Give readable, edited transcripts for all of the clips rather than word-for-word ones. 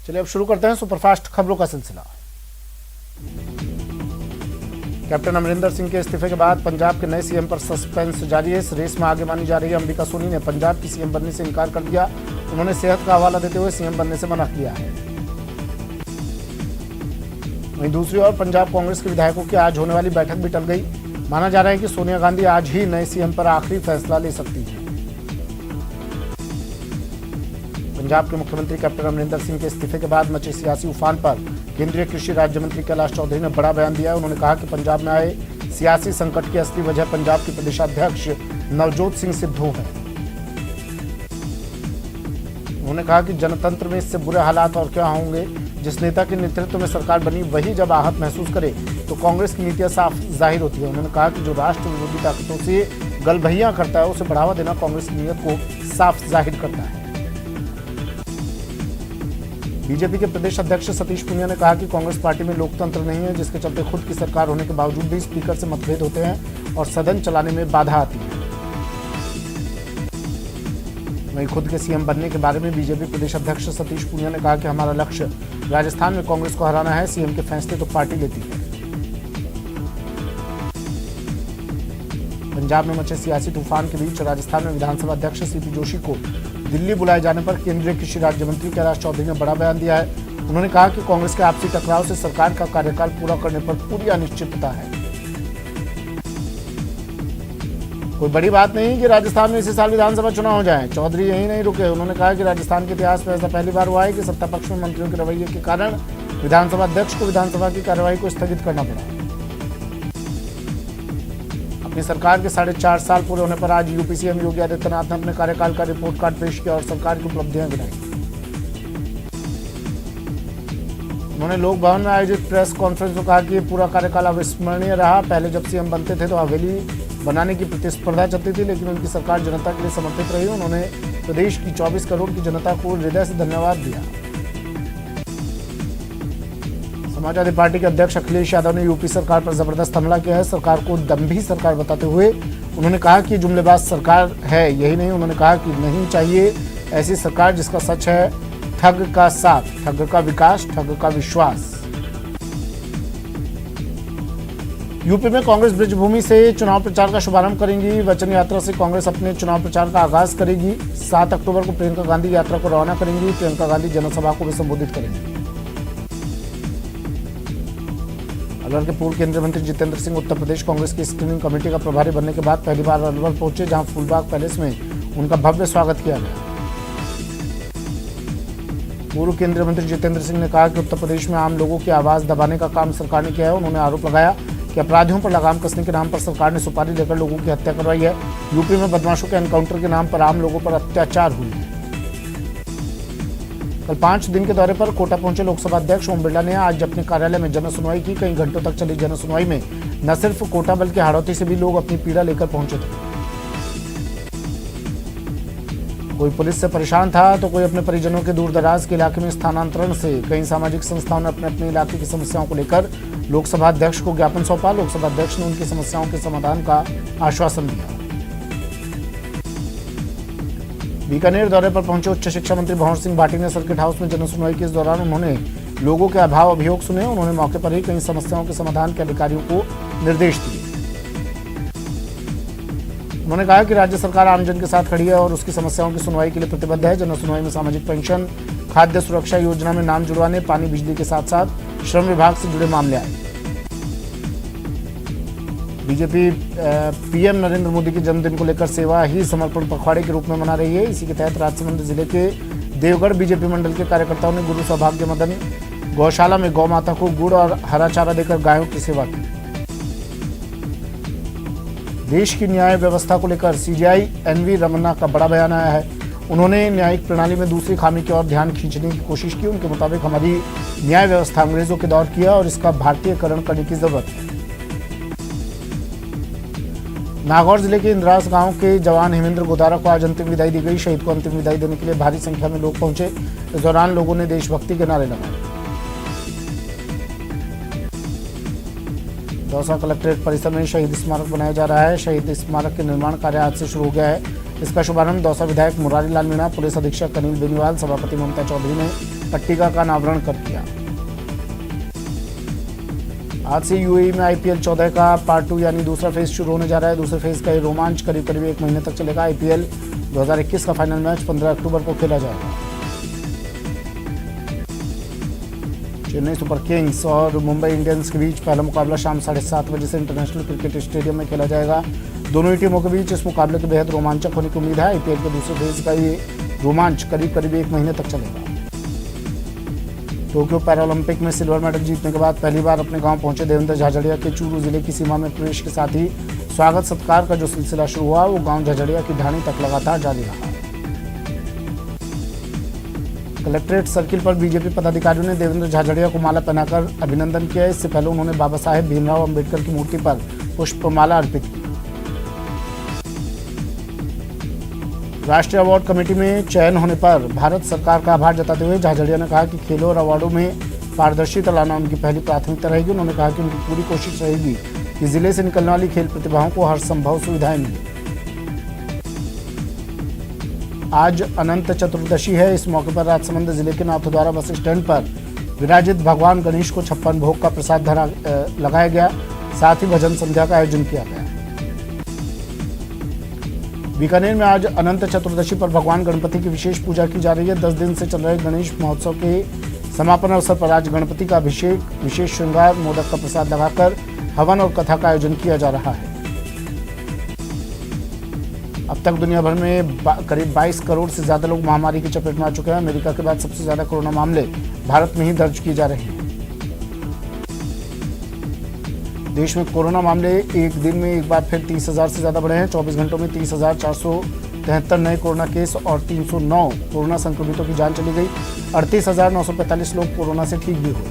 चलिए अब शुरू करते हैं सुपरफास्ट खबरों का सिलसिला। कैप्टन अमरिंदर सिंह के इस्तीफे के बाद पंजाब के नए सीएम पर सस्पेंस जारी है। इस रेस में आगे मानी जा रही है अंबिका सोनी ने पंजाब की सीएम बनने से इनकार कर दिया। उन्होंने सेहत का हवाला देते हुए सीएम बनने से मना किया है। वहीं दूसरी ओर पंजाब कांग्रेस के विधायकों की आज होने वाली बैठक भी टल गई। माना जा रहा है कि सोनिया गांधी आज ही नए सीएम पर आखिरी फैसला ले सकती है। पंजाब के मुख्यमंत्री कैप्टन अमरिंदर सिंह के इस्तीफे के बाद मचे सियासी उफान पर केंद्रीय कृषि राज्य मंत्री कैलाश चौधरी ने बड़ा बयान दिया है। उन्होंने कहा कि पंजाब में आए सियासी संकट की असली वजह पंजाब के प्रदेशाध्यक्ष नवजोत सिंह सिद्धू है। उन्होंने कहा कि जनतंत्र में इससे बुरे हालात और क्या होंगे। जिस नेता के नेतृत्व में सरकार बनी वही जब आहत महसूस करे तो कांग्रेस की नीतियां साफ जाहिर होती है। उन्होंने कहा कि जो राष्ट्र विरोधी ताकतों से गलभैया करता है उसे बढ़ावा देना कांग्रेस की नीयत को साफ जाहिर करता है। बीजेपी के प्रदेश अध्यक्ष सतीश पूनिया ने कहा कि कांग्रेस पार्टी में लोकतंत्र नहीं है, जिसके चलते खुद की सरकार होने के बावजूद भी स्पीकर से मतभेद होते हैं और सदन चलाने में बाधा आती है। वहीं खुद के सीएम बनने के बारे में बीजेपी प्रदेश अध्यक्ष सतीश पूनिया ने कहा कि हमारा लक्ष्य राजस्थान में कांग्रेस को हराना है। सीएम के फैसले तो पार्टी लेती है। पंजाब में मचे सियासी तूफान के बीच राजस्थान में विधानसभा अध्यक्ष सीपी जोशी को दिल्ली बुलाए जाने पर केंद्रीय कृषि राज्य मंत्री कैलाश चौधरी ने बड़ा बयान दिया है। उन्होंने कहा कि कांग्रेस के आपसी टकराव से सरकार का कार्यकाल पूरा करने पर पूरी अनिश्चितता है। कोई बड़ी बात नहीं कि राजस्थान में इसी साल विधानसभा चुनाव हो जाए। चौधरी यही नहीं रुके। उन्होंने कहा कि राजस्थान के इतिहास में ऐसा पहली बार हुआ है कि सत्ता पक्ष में मंत्रियों के रवैये के कारण विधानसभा अध्यक्ष को विधानसभा की कार्यवाही को स्थगित करना पड़ा। अपनी सरकार के 4.5 साल पूरे होने पर आज यूपी सीएम योगी आदित्यनाथ ने अपने कार्यकाल का रिपोर्ट कार्ड पेश किया और सरकार की उपलब्धियां गिनाई। उन्होंने लोक भवन में आयोजित प्रेस कॉन्फ्रेंस में कहा कि पूरा कार्यकाल अविस्मरणीय रहा। पहले जब सीएम बनते थे तो हवेली बनाने की प्रतिस्पर्धा चलती थी, लेकिन उनकी सरकार जनता के लिए समर्पित रही। उन्होंने प्रदेश की 24 करोड़ की जनता को हृदय से धन्यवाद दिया। समाजवादी पार्टी के अध्यक्ष अखिलेश यादव ने यूपी सरकार पर जबरदस्त हमला किया है। सरकार को दम्भी सरकार बताते हुए उन्होंने कहा कि जुमलेबाज सरकार है। यही नहीं, उन्होंने कहा कि नहीं चाहिए ऐसी सरकार जिसका सच है ठग का साथ, ठग का विकास, ठग का विश्वास। यूपी में कांग्रेस ब्रजभूमि से चुनाव प्रचार का शुभारंभ करेंगी। वचन यात्रा से कांग्रेस अपने चुनाव प्रचार का आगाज करेगी। 7 अक्टूबर को प्रियंका गांधी यात्रा को रवाना करेंगी। प्रियंका गांधी जनसभा को भी संबोधित करेंगी। अलवर के पूर्व केंद्रीय मंत्री जितेंद्र सिंह उत्तर प्रदेश कांग्रेस की स्क्रीनिंग कमेटी का प्रभारी बनने के बाद पहली बार अलवर पहुंचे, जहां फूलबाग पैलेस में उनका भव्य स्वागत किया गया। पूर्व केंद्रीय मंत्री जितेंद्र सिंह ने कहा कि उत्तर प्रदेश में आम लोगों की आवाज दबाने का काम सरकार ने किया है। उन्होंने आरोप लगाया कि अपराधियों पर लगाम कसने के नाम पर सरकार ने सुपारी लेकर लोगों की हत्या करवाई है। यूपी में बदमाशों के एनकाउंटर के नाम पर आम लोगों पर अत्याचार हुई है। कल 5 दिन के दौरे पर कोटा पहुंचे लोकसभा अध्यक्ष ओम बिरला ने आज अपने कार्यालय में जन सुनवाई की। कई घंटों तक चली जन सुनवाई में न सिर्फ कोटा बल्कि हाड़ौती से भी लोग अपनी पीड़ा लेकर पहुंचे थे। कोई पुलिस से परेशान था तो कोई अपने परिजनों के दूर दराज के इलाके में स्थानांतरण से। कई सामाजिक संस्थाओं ने अपने अपने इलाके की समस्याओं को लेकर लोकसभा अध्यक्ष को ज्ञापन सौंपा। लोकसभा अध्यक्ष ने उनकी समस्याओं के समाधान का आश्वासन दिया। बीकानेर दौरे पर पहुंचे उच्च शिक्षा मंत्री भंवर सिंह भाटी ने सर्किट हाउस में जन सुनवाई की। इस दौरान उन्होंने लोगों के अभाव अभियोग सुने। उन्होंने मौके पर ही कई समस्याओं के समाधान के अधिकारियों को निर्देश दिए। उन्होंने कहा कि राज्य सरकार आमजन के साथ खड़ी है और उसकी समस्याओं की सुनवाई के लिए प्रतिबद्ध है। जन सुनवाई में सामाजिक पेंशन, खाद्य सुरक्षा योजना में नाम जुड़वाने, पानी बिजली के साथ साथ श्रम विभाग से जुड़े मामले आए। बीजेपी पीएम नरेंद्र मोदी के जन्मदिन को लेकर सेवा ही समर्पण पखवाड़े के रूप में मना रही है। इसी के तहत राजसमंद जिले के देवगढ़ बीजेपी मंडल के कार्यकर्ताओं ने गुरु सौभाग्य मदन गौशाला में गौ माता को गुड़ और हरा चारा देकर गायों की सेवा की। देश की न्याय व्यवस्था को लेकर सीजेआई एनवी रमन्ना का बड़ा बयान आया है। उन्होंने न्यायिक प्रणाली में दूसरी खामी की ओर ध्यान खींचने की कोशिश की। उनके मुताबिक हमारी न्याय व्यवस्था अंग्रेजों के दौर की है और इसका भारतीयकरण करने की जरूरत है। नागौर जिले के इंद्रास गांव के जवान हेमेंद्र गोदारा को आज अंतिम विदाई दी गई। शहीद को अंतिम विदाई देने के लिए भारी संख्या में लोग पहुंचे। इस दौरान लोगों ने देशभक्ति के नारे लगाए। दौसा कलेक्ट्रेट परिसर में शहीद स्मारक बनाया जा रहा है। शहीद स्मारक के निर्माण कार्य आज से शुरू हो गया है। इसका शुभारंभ दौसा विधायक मुरारी लाल मीणा, पुलिस अधीक्षक अनिल बेनीवाल, सभापति ममता चौधरी ने पट्टिका का अनावरण कर दिया। आज से यूएई में आईपीएल 14 का पार्ट 2 यानी दूसरा फेज शुरू होने जा रहा है। दूसरे फेज का ये रोमांच करीब करीब 1 महीने तक चलेगा। आईपीएल 2021 का फाइनल मैच 15 अक्टूबर को खेला जाएगा। चेन्नई सुपर किंग्स और मुंबई इंडियंस के बीच पहला मुकाबला शाम 7:30 बजे से इंटरनेशनल क्रिकेट स्टेडियम में खेला जाएगा। दोनों ही टीमों के बीच इस मुकाबले के बेहद रोमांचक होने की उम्मीद है। आईपीएल के दूसरे फेज का ये रोमांच करीब करीब 1 महीने तक चलेगा। टोक्यो पैरालंपिक में सिल्वर मेडल जीतने के बाद पहली बार अपने गांव पहुंचे देवेंद्र झाझड़िया के चूरू जिले की सीमा में प्रवेश के साथ ही स्वागत सत्कार का जो सिलसिला शुरू हुआ वो गांव झाझड़िया की ढाणी तक लगातार जारी रहा। कलेक्ट्रेट सर्किल पर बीजेपी पदाधिकारियों ने देवेंद्र झाझड़िया को माला पहनाकर अभिनंदन किया। इससे पहले उन्होंने बाबा साहेब भीमराव अंबेडकर की मूर्ति पर पुष्पमाला अर्पित की। राष्ट्रीय अवार्ड कमेटी में चयन होने पर भारत सरकार का आभार जताते हुए झाझड़िया ने कहा कि खेलों और अवार्डों में पारदर्शिता लाना उनकी पहली प्राथमिकता रहेगी। उन्होंने कहा कि उनकी पूरी कोशिश रहेगी कि जिले से निकलने वाली खेल प्रतिभाओं को हर संभव सुविधाएं मिले। आज अनंत चतुर्दशी है। इस मौके पर राजसमंद जिले के नाथद्वारा बस स्टैंड पर विराजित भगवान गणेश को 56 भोग का प्रसाद लगाया गया। साथ ही भजन संध्या का आयोजन किया गया। बीकानेर में आज अनंत चतुर्दशी पर भगवान गणपति की विशेष पूजा की जा रही है। 10 दिन से चल रहे गणेश महोत्सव के समापन अवसर पर आज गणपति का अभिषेक, विशेष श्रृंगार, मोदक का प्रसाद लगाकर हवन और कथा का आयोजन किया जा रहा है। अब तक दुनिया भर में करीब 22 करोड़ से ज्यादा लोग महामारी की चपेट में आ चुके हैं। अमेरिका के बाद सबसे ज्यादा कोरोना मामले भारत में ही दर्ज किए जा रहे हैं। देश में कोरोना मामले एक दिन में एक बार फिर 30,000 से ज्यादा बढ़े हैं। 24 घंटों में 30,473 नए कोरोना केस और 309 कोरोना संक्रमितों की जान चली गई। 38,945 लोग कोरोना से ठीक भी हुए।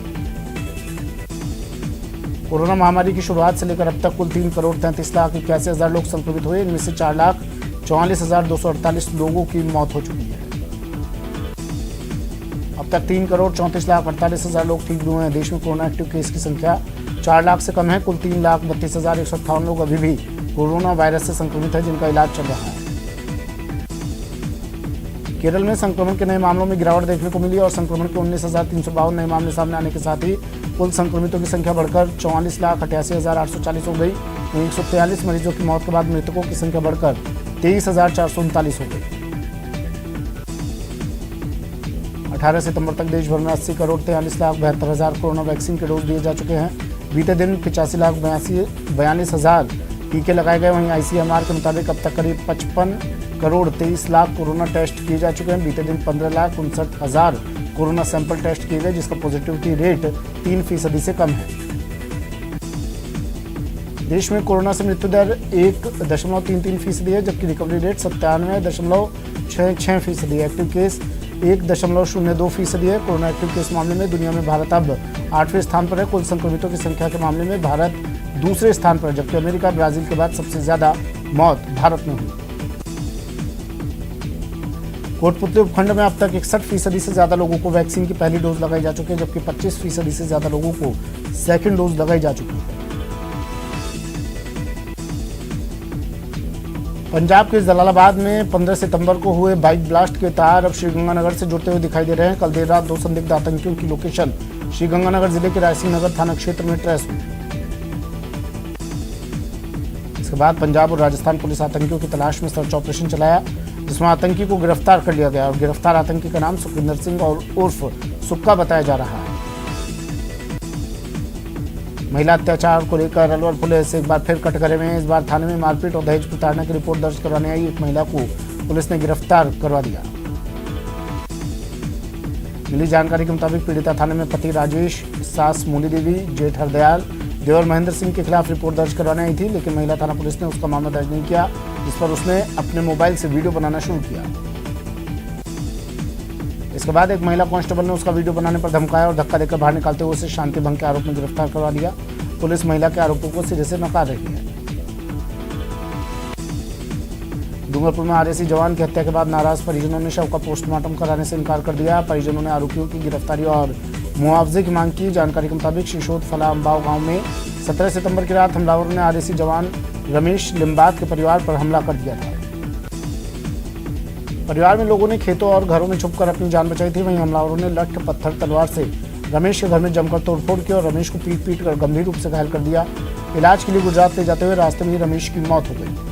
कोरोना महामारी की शुरुआत से लेकर अब तक कुल 3,33,81,000 लोग संक्रमित हुए। इनमें से 4,44,248 लोगों की मौत हो चुकी है। अब तक 3,34,48,000 लोग ठीक भी हुए हैं। देश में कोरोना एक्टिव केस की संख्या 4 लाख से कम है। कुल 3,32,158 लोग अभी भी कोरोना वायरस से संक्रमित है जिनका इलाज चल रहा है। केरल में संक्रमण के नए मामलों में गिरावट देखने को मिली और संक्रमण के 19,352 नए मामले सामने आने के साथ ही कुल संक्रमितों की संख्या बढ़कर 44,88,840 हो गई। 143 मरीजों की मौत के बाद मृतकों की संख्या बढ़कर 23,439 हो गई। 18 सितंबर तक देश भर में 80,43,72,000 कोरोना वैक्सीन के डोज दिए जा चुके हैं। बीते दिन 85,42,000 टीके लगाए गए। वहीं आईसीएमआर के मुताबिक अब तक करीब 55,23,00,000 कोरोना टेस्ट किए जा चुके हैं। बीते दिन 15,59,000 कोरोना सैंपल टेस्ट किए गए जिसका पॉजिटिविटी रेट 3% से कम है। देश में कोरोना से मृत्यु दर 1.33% है जबकि रिकवरी रेट 97.66% है। एक्टिव केस 1.02% है। कोरोना एक्टिव केस मामले में दुनिया में भारत अब 8वें स्थान पर है। कुल संक्रमितों की संख्या के मामले में भारत दूसरे स्थान पर है जबकि अमेरिका ब्राजील के बाद सबसे ज्यादा मौत भारत में हुई। कोटपुतली उपखंड में अब तक 61% से ज्यादा लोगों को वैक्सीन की पहली डोज लगाई जा चुकी है जबकि 25% से ज्यादा लोगों को सेकेंड डोज लगाई जा चुकी है। पंजाब के जलालाबाद में 15 सितंबर को हुए बाइक ब्लास्ट के तार अब श्रीगंगानगर से जुड़ते हुए दिखाई दे रहे हैं। कल देर रात 2 संदिग्ध आतंकियों की लोकेशन श्रीगंगानगर जिले के रायसिंह नगर थाना क्षेत्र में ट्रेस हुई। इसके बाद पंजाब और राजस्थान पुलिस आतंकियों की तलाश में सर्च ऑपरेशन चलाया जिसमें आतंकी को गिरफ्तार कर लिया गया और गिरफ्तार आतंकी का नाम सुखविंदर सिंह और उर्फ सुक्का बताया जा रहा है। महिला अत्याचार को लेकर अलवर पुलिस एक बार फिर कटघरे में। इस बार थाने में मारपीट और दहेज प्रताड़ना की रिपोर्ट दर्ज करवाने आई एक महिला को पुलिस ने गिरफ्तार करवा दिया। मिली जानकारी के मुताबिक पीड़िता थाने में पति राजेश, सास मूली देवी, जेठ हरदयाल, देवर महेंद्र सिंह के खिलाफ रिपोर्ट दर्ज करवाने आई थी लेकिन महिला थाना पुलिस ने उसका मामला दर्ज नहीं किया जिस पर उसने अपने मोबाइल से वीडियो बनाना शुरू किया। इसके बाद एक महिला कांस्टेबल ने उसका वीडियो बनाने पर धमकाया और धक्का देकर बाहर निकालते हुए उसे शांति भंग के आरोप में गिरफ्तार करवा दिया। पुलिस महिला के आरोपों को सिरे से नकार रही है। डूंगरपुर में आरएसी जवान की हत्या के बाद नाराज परिजनों ने शव का पोस्टमार्टम कराने से इनकार कर दिया। परिजनों ने आरोपियों की गिरफ्तारी और मुआवजे की मांग की। जानकारी के मुताबिक शिशोद फला अम्बाव गांव में 17 सितंबर की रात हमलावरों ने आरएसी जवान रमेश लिम्बात के परिवार पर हमला कर दिया था। परिवार में लोगों ने खेतों और घरों में छुपकर अपनी जान बचाई थी। वहीं हमलावरों ने लठ पत्थर तलवार से रमेश के घर में जमकर तोड़फोड़ की और रमेश को पीट कर गंभीर रूप से घायल कर दिया। इलाज के लिए गुजरात ले जाते हुए रास्ते में ही रमेश की मौत हो गई।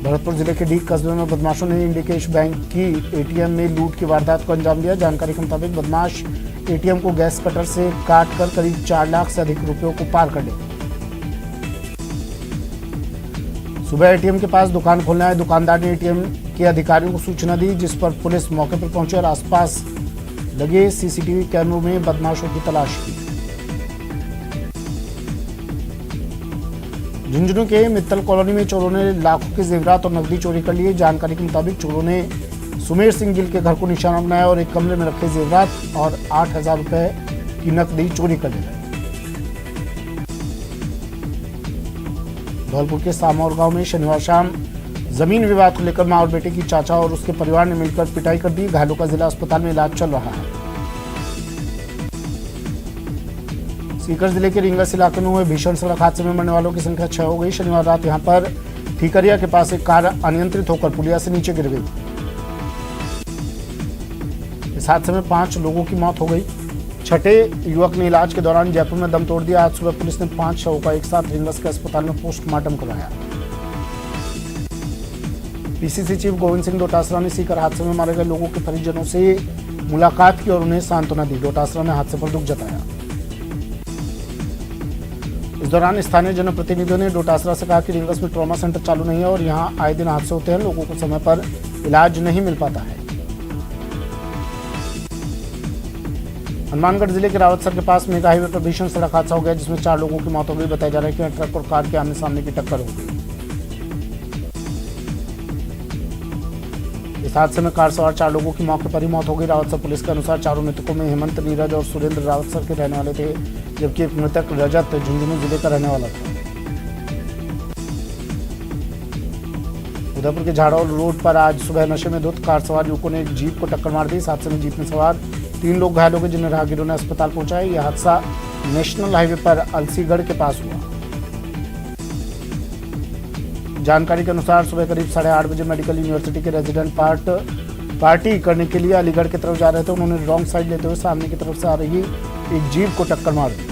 भरतपुर जिले के डीग कस्बे में बदमाशों ने इंडिकेश बैंक की एटीएम में लूट की वारदात को अंजाम दिया। जानकारी के मुताबिक बदमाश एटीएम को गैस कटर से काटकर करीब 4 लाख से अधिक रुपयों को पार कर ले। सुबह एटीएम के पास दुकान खोलने आए दुकानदार ने एटीएम के अधिकारियों को सूचना दी, जिस पर पुलिस मौके पर पहुंची और आसपास लगे सीसीटीवी कैमरों में बदमाशों की तलाश की। झुंझुनू के मित्तल कॉलोनी में चोरों ने लाखों के जेवरात और नकदी चोरी कर लिए। जानकारी के मुताबिक चोरों ने सुमेर सिंह गिल के घर को निशाना बनाया और एक कमरे में रखे जेवरात और 8,000 रुपए की नकदी चोरी कर ले गए। धौलपुर के सामौर गांव में शनिवार शाम जमीन विवाद को लेकर मां और बेटे की चाचा और उसके परिवार ने मिलकर पिटाई कर दी। घायलों का जिला अस्पताल में इलाज चल रहा है। सीकर जिले के रिंगस इलाके में हुए भीषण सड़क हादसे में मरने वालों की संख्या 6 हो गई। शनिवार रात यहां पर ठीकरिया के पास एक कार अनियंत्रित होकर पुलिया से नीचे गिर गई। इस हादसे में 5 लोगों की मौत हो गई। छठे युवक ने इलाज के दौरान जयपुर में दम तोड़ दिया। आज सुबह पुलिस ने 5 शवों का एक साथ रिंगस के अस्पताल में पोस्टमार्टम करवाया। पीसीसी चीफ गोविंद सिंह डोटासरा ने सीकर हादसे में मारे गए लोगों के परिजनों से मुलाकात की और उन्हें सांत्वना दी। डोटासरा ने हादसे पर दुख जताया। इस दौरान स्थानीय जनप्रतिनिधियों ने डोटासरा से कहा कि रिंगस में ट्रॉमा सेंटर चालू नहीं है और यहां आए दिन हादसे होते हैं, लोगों को समय पर इलाज नहीं मिल पाता है। हनुमानगढ़ जिले के रावतसर के पास मेगा हाईवे पर भीषण सड़क हादसा हो गया, जिसमें 4 लोगों की मौत हो गई। बताया जा रहा है कि ट्रक और कार के आमने सामने की टक्कर हो गई। इस हादसे में कार सवार 4 लोगों की मौके पर ही मौत हो गई। रावतसर पुलिस के अनुसार चारों मृतकों में हेमंत, नीरज और सुरेंद्र रावतसर के रहने वाले थे, जबकि एक मृतक रजत झुंझुनू जिले का रहने वाला था। उदयपुर के झाड़ौल रोड पर आज सुबह नशे में धुत कार सवार युवकों ने एक जीप को टक्कर मार दी। इस हादसे में जीप में सवार 3 लोग घायल हो गए, जिन्हें राहगीरों ने अस्पताल पहुंचाया। यह हादसा नेशनल हाईवे पर अलसीगढ़ के पास हुआ। जानकारी के अनुसार सुबह करीब 8:30 बजे मेडिकल यूनिवर्सिटी के रेजिडेंट पार्टी करने के लिए अलीगढ़ की तरफ जा रहे थे। उन्होंने रॉन्ग साइड लेते हुए सामने की तरफ से आ रही एक जीप को टक्कर मार दी।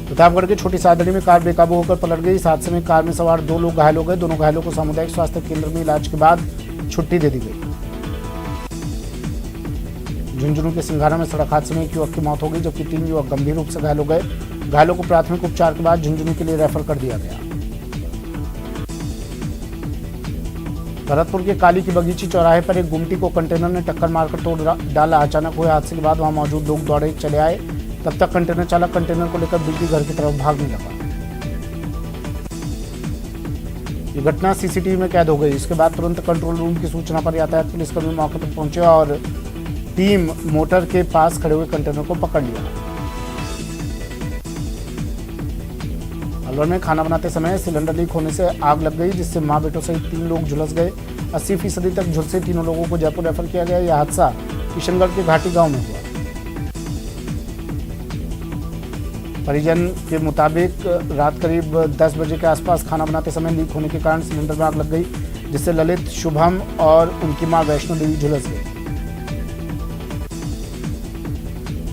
प्रतापगढ़ के छोटी सादड़ी में कार बेकाबू होकर पलट गई। इस हादसे में कार में सवार 2 लोग घायल हो गए। दोनों घायलों को सामुदायिक स्वास्थ्य केंद्र में इलाज के बाद छुट्टी दे दी गई। झुंझुनू के सिंघाना में सड़क हादसे में एक युवक की मौत हो गई, जबकि 3 युवक गंभीर रूप से घायल हो गए। घायलों को प्राथमिक उपचार के बाद झुंझुनू के लिए रेफर कर दिया गया। भरतपुर के काली की बगीची चौराहे पर एक गुमटी को कंटेनर ने टक्कर मारकर तोड़ डाला। अचानक हुए हादसे के बाद वहां मौजूद लोग दौड़े चले आए। तब तक कंटेनर चालक कंटेनर को लेकर बिजली घर की तरफ भागने लगा। ये घटना सीसीटीवी में कैद हो गई। इसके बाद तुरंत कंट्रोल रूम की सूचना पर यातायात पुलिसकर्मी मौके पर पहुंचे और टीम मोटर के पास खड़े हुए कंटेनर को पकड़ लिया। अलवर में खाना बनाते समय सिलेंडर लीक होने से आग लग गई, जिससे मां बेटों सहित 3 लोग झुलस गए। 80% तक झुलसे तीनों लोगों को जयपुर रेफर किया गया। यह हादसा किशनगढ़ के घाटी गांव में हुआ। परिजन के मुताबिक रात करीब 10 बजे के आसपास खाना बनाते समय लीक होने के कारण सिलेंडर में आग लग गई, जिससे ललित, शुभम और उनकी मां वैष्णो देवी झुलस गई।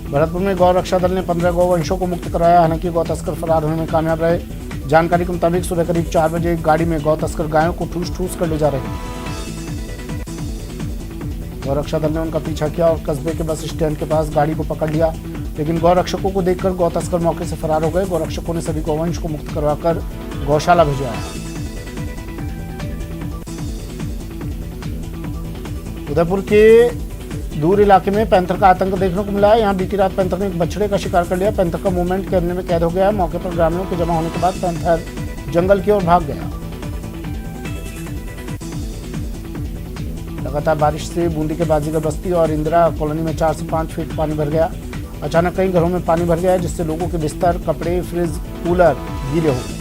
भरतपुर में गौ रक्षा दल ने 15 गौवंशों को मुक्त कराया। हालांकि गौ तस्कर फरार होने में कामयाब रहे। जानकारी के मुताबिक सुबह करीब 4 बजे एक गाड़ी में गौ तस्कर गायों को ठूस कर ले जा रहे थे। गौ रक्षा दल ने उनका पीछा किया और कस्बे के बस स्टैंड के पास गाड़ी को पकड़ लिया, लेकिन गौ रक्षकों को देखकर गौ तस्कर मौके से फरार हो गए। गौ रक्षकों ने सभी गौवंश को मुक्त करवाकर गौशाला भिजवाया। उदयपुर के दूर इलाके में पैंथर का आतंक देखने को मिला है। यहाँ बीती रात पैंथर ने एक बछड़े का शिकार कर लिया। पैंथर का मूवमेंट कैमरे में कैद हो गया है। मौके पर ग्रामीणों के जमा होने के बाद पैंथर जंगल की ओर भाग गया। लगातार बारिश से बूंदी के बाजीगर बस्ती और इंदिरा कॉलोनी में 4 से 5 फीट पानी भर गया। अचानक कई घरों में पानी भर गया, जिससे लोगों के बिस्तर, कपड़े, फ्रिज, कूलर गीले हो गए।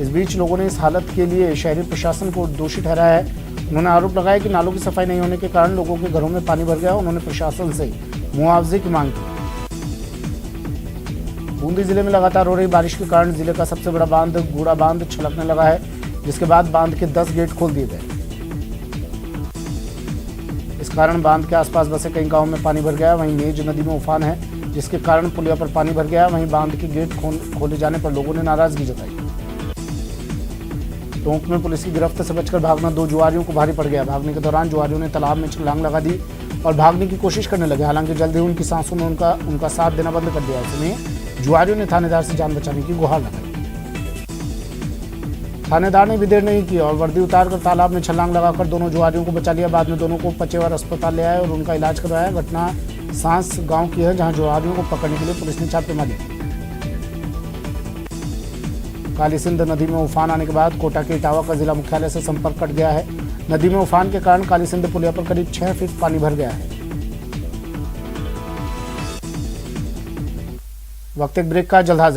इस बीच लोगों ने इस हालत के लिए शहरी प्रशासन को दोषी ठहराया है। उन्होंने आरोप लगाया कि नालों की सफाई नहीं होने के कारण लोगों के घरों में पानी भर गया। उन्होंने प्रशासन से मुआवजे की मांग की। बूंदी जिले में लगातार हो रही बारिश के कारण जिले का सबसे बड़ा बांध गूड़ा बांध छलकने लगा है, जिसके बाद बांध के 10 गेट खोल दिए गए। इस कारण बांध के आसपास बसे कई गांवों में पानी भर गया। वहीं मेज नदी में उफान है, जिसके कारण पुलिया पर पानी भर गया। वहीं बांध के गेट खोले जाने पर लोगों ने नाराजगी जताई। टोंक में पुलिस की गिरफ्त से बचकर भागना 2 जुआरियों को भारी पड़ गया। भागने के दौरान जुआरियों ने तालाब में छलांग लगा दी और भागने की कोशिश करने लगे। हालांकि जल्द ही उनकी सांसों में उनका साथ देना बंद कर दिया। ऐसे में जुआरियों ने थानेदार से जान बचाने की गुहार लगाई। थानेदार ने भी देर नहीं की और वर्दी उतारकर तालाब में छलांग लगाकर दोनों जुआरियों को बचा लिया। बाद में दोनों को पचेवर अस्पताल ले आए और उनका इलाज करवाया। घटना सांस गांव की है, जहां जुआरियों को पकड़ने के लिए पुलिस ने छापेमारी की। काली सिंध नदी में उफान आने के बाद कोटा के इटावा का जिला मुख्यालय से संपर्क कट गया है। नदी में उफान के कारण काली सिंध पुलिया पर करीब 6 फीट पानी भर गया है। वक्त एक ब्रेक का, जल्द हाजिर।